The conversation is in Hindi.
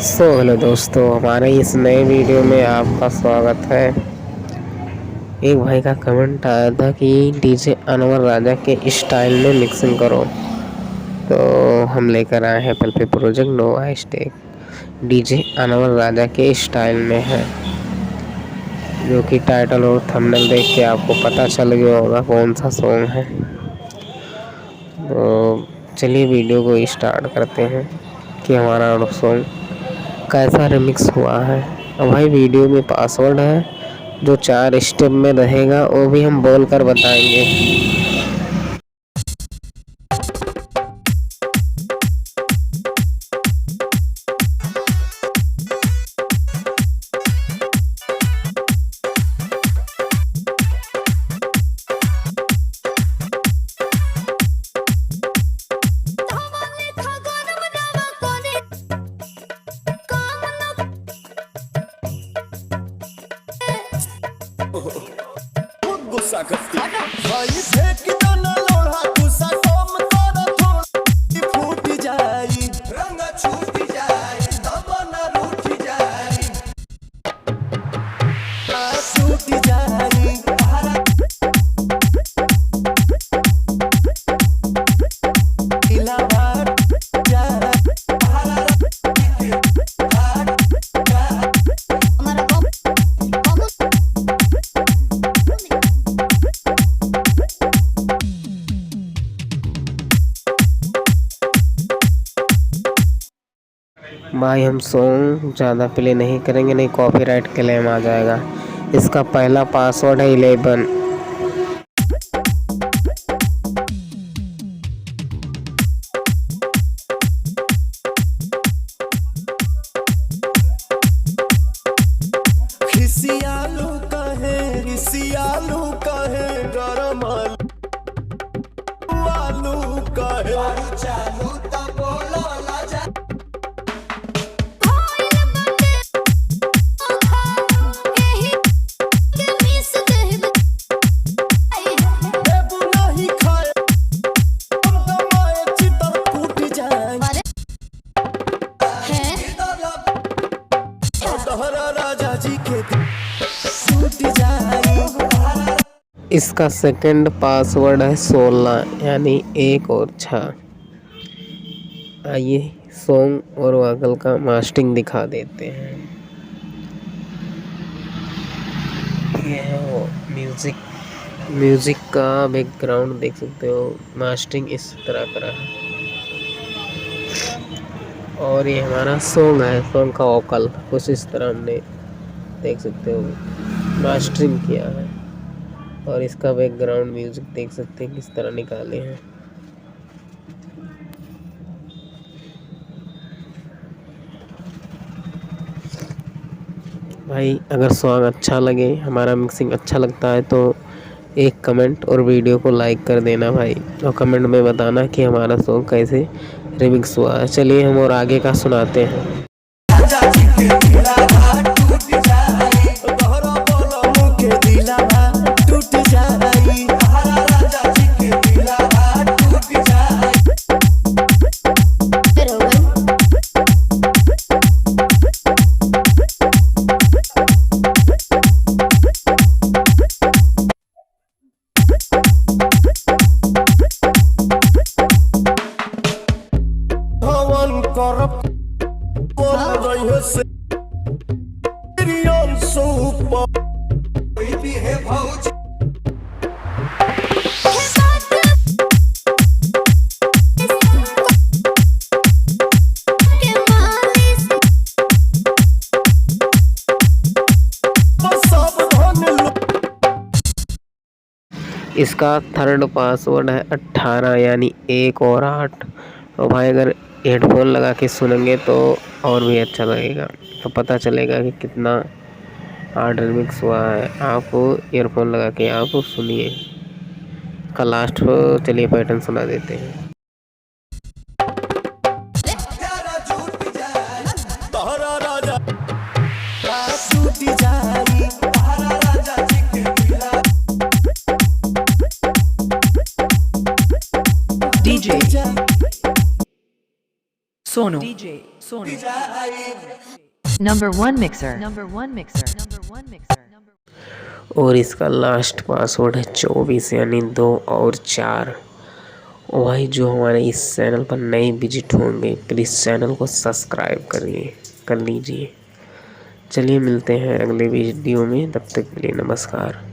हेलो दोस्तों, हमारे इस नए वीडियो में आपका स्वागत है। एक भाई का कमेंट आया था कि डीजे अनवर राजा के स्टाइल में मिक्सिंग करो, तो हम लेकर आए हैं पल पे प्रोजेक्ट नोवा स्टेक डीजे अनवर राजा के स्टाइल में है, जो कि टाइटल और थंबनेल देख के आपको पता चल गया होगा कौन सा सॉन्ग है। तो चलिए वीडियो को स्टार्ट करते हैं कि हमारा सॉन्ग कैसा रिमिक्स हुआ है। और भाई वीडियो में पासवर्ड है जो 4 स्टेप में रहेगा, वो भी हम बोल कर बताएंगे। गुस्सा करती भाई फेंक दो ना लोढ़ा गुस्सा कम कर थोड़ी फूट जाई रंग छूट जाई दबना रूठ जाई छूट जाई भाई हम सॉन्ग ज़्यादा प्ले नहीं करेंगे, नहीं कॉपीराइट क्लेम आ जाएगा। इसका पहला पासवर्ड है 11। खिसियालू कहे रिसियालू कहे गरम आलू कहे चालू तो बोलो लाजा देबू नहीं खाए हम दमाए चितर फूट जाए तोहरा राजा जी के टूट जाए। इसका सेकंड पासवर्ड है 16, यानी 1 और 6। आइए सॉन्ग और वोकल का मास्टरिंग दिखा देते हैं। ये है वो म्यूज़िक का बैकग्राउंड देख सकते हो। मास्टरिंग इस तरह करा है। और ये हमारा सॉन्ग है, सॉन्ग का वोकल कुछ इस तरह हमने देख सकते हो मास्टरिंग किया है। और इसका बैकग्राउंड म्यूज़िक देख सकते हैं किस तरह निकाले हैं। भाई अगर सॉन्ग अच्छा लगे, हमारा मिक्सिंग अच्छा लगता है तो एक कमेंट और वीडियो को लाइक कर देना भाई, और कमेंट में बताना कि हमारा सॉन्ग कैसे रिमिक्स हुआ है। चलिए हम और आगे का सुनाते हैं। इसका थर्ड पासवर्ड है 18, यानी 1 और 8। और भाई अगर हेडफोन लगा के सुनेंगे तो और भी अच्छा लगेगा, तो पता चलेगा कि कितना हार्ड रिमिक्स हुआ है। आप ईयरफोन लगा के आप सुनिए। का लास्ट चलिए पैटर्न सुना देते हैं। सोनू टूट जाई। Number one mixer. Number one mixer. Number one mixer. और इसका लास्ट पासवर्ड है 24 यानी 2 और 4। और भाई जो हमारे इस चैनल पर नए विजिट होंगे प्लीज़ चैनल को सब्सक्राइब कर लीजिए। चलिए मिलते हैं अगले वीडियो में, तब तक के लिए नमस्कार।